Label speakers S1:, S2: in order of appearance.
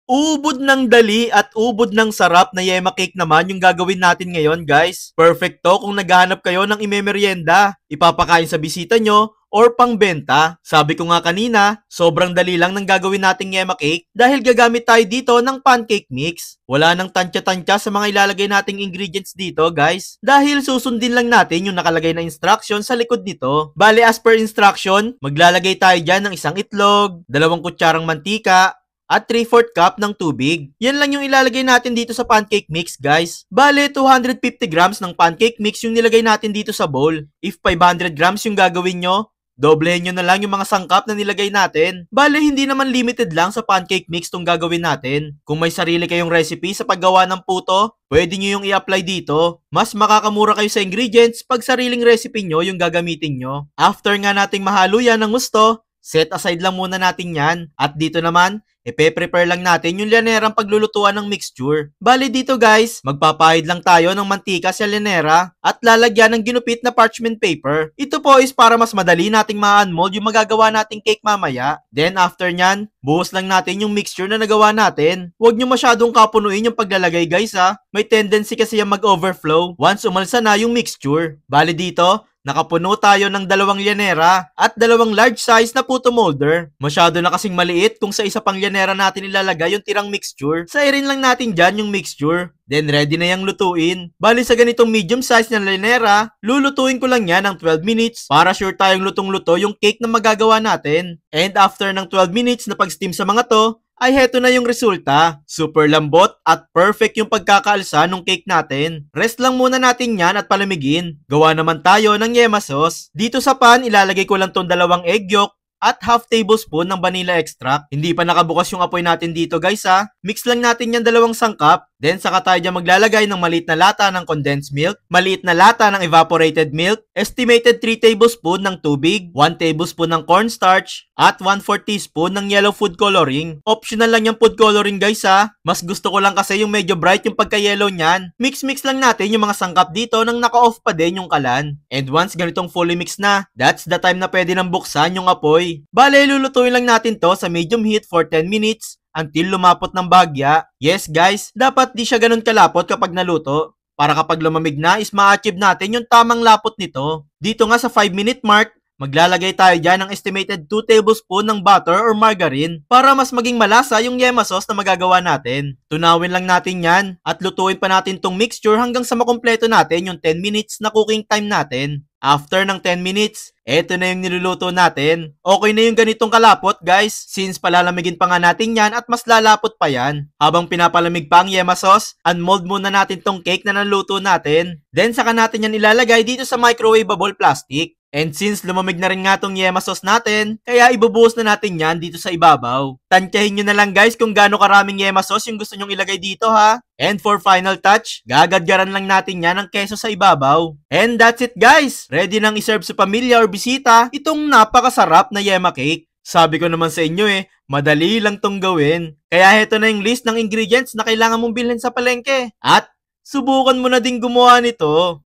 S1: Ubod ng dali at ubod ng sarap na yema cake naman yung gagawin natin ngayon, guys. Perfect to kung naghahanap kayo ng imemeryenda, ipapakain sa bisita nyo, or pangbenta. Sabi ko nga kanina, sobrang dali lang ng gagawin nating yema cake dahil gagamit tayo dito ng pancake mix. Wala nang tantya-tantya sa mga ilalagay nating ingredients dito, guys. Dahil susundin lang natin yung nakalagay na instruction sa likod nito. Bale, as per instruction, maglalagay tayo dyan ng isang itlog, 2 kutsarang mantika, at 3/4 cup ng tubig. Yan lang yung ilalagay natin dito sa pancake mix, guys. Bale, 250 grams ng pancake mix yung nilagay natin dito sa bowl. If 500 grams yung gagawin nyo, doblehin nyo na lang yung mga sangkap na nilagay natin. Bale, hindi naman limited lang sa pancake mix tong gagawin natin. Kung may sarili kayong recipe sa paggawa ng puto, pwede nyo yung i-apply dito. Mas makakamura kayo sa ingredients pag sariling recipe nyo yung gagamitin nyo. After nga nating mahalo yan ng gusto, set aside lang muna natin yan. At dito naman, ipe-prepare lang natin yung lianerang paglulutuan ng mixture. Bali dito, guys, magpapahid lang tayo ng mantika sa lianera at lalagyan ng ginupit na parchment paper. Ito po is para mas madali nating ma-unmold yung magagawa nating cake mamaya. Then after nyan, buhos lang natin yung mixture na nagawa natin. Huwag nyo masyadong kapunuin yung paglalagay, guys, ha. May tendency kasi yung mag-overflow once umalsa na yung mixture. Bali dito, nakapuno tayo ng 2 lianera at 2 large size na puto molder. Masyado na kasing maliit kung sa isa pang lianera natin ilalagay yung tirang mixture. Sairin lang natin dyan yung mixture. Then ready na yung lutuin. Bali sa ganitong medium size na lianera, lulutuin ko lang yan ng 12 minutes para sure tayong lutong-luto yung cake na magagawa natin. And after ng 12 minutes na pag-steam sa mga to, ay heto na yung resulta. Super lambot at perfect yung pagkakaalsa ng cake natin. Rest lang muna natin yan at palamigin. Gawa naman tayo ng yema sauce. Dito sa pan, ilalagay ko lang tong 2 egg yolk at half tablespoon ng vanilla extract. Hindi pa nakabukas yung apoy natin dito, guys, ha. Mix lang natin yung 2 sangkap. Then saka tayo dyan maglalagay ng maliit na lata ng condensed milk, maliit na lata ng evaporated milk, estimated 3 tablespoon ng tubig, 1 tablespoon ng cornstarch, at 1/4 teaspoon ng yellow food coloring. Optional lang yung food coloring, guys, ha. Mas gusto ko lang kasi yung medyo bright yung pagka-yellow nyan. Mix-mix lang natin yung mga sangkap dito nang naka-off pa din yung kalan. And once ganitong fully mix na, that's the time na pwede nang buksan yung apoy. Bale, lulutuin lang natin to sa medium heat for 10 minutes until lumapot ng bahagya. Yes, guys, dapat di siya ganun kalapot kapag naluto. Para kapag lumamig na is ma-achieve natin yung tamang lapot nito. Dito nga sa 5-minute mark, maglalagay tayo dyan ng estimated 2 tablespoon ng butter or margarine para mas maging malasa yung yema sauce na magagawa natin. Tunawin lang natin yan at lutuin pa natin tong mixture hanggang sa makumpleto natin yung 10 minutes na cooking time natin. After ng 10 minutes, eto na yung niluluto natin. Okay na yung ganitong kalapot, guys, since palalamigin pa nga natin yan at mas lalapot pa yan. Habang pinapalamig pa ang yema sauce, unmold muna natin tong cake na naluto natin. Then saka natin yan ilalagay dito sa microwavable plastic. And since lumamig na rin nga tong yema sauce natin, kaya ibubuhos na natin yan dito sa ibabaw. Tantyahin nyo na lang, guys, kung gaano karaming yema sauce yung gusto nyong ilagay dito, ha. And for final touch, gagadgaran lang natin yan ng keso sa ibabaw. And that's it, guys! Ready nang iserve sa pamilya or bisita itong napakasarap na yema cake. Sabi ko naman sa inyo madali lang tong gawin. Kaya heto na yung list ng ingredients na kailangan mong bilhin sa palengke. At subukan mo na din gumawa nito.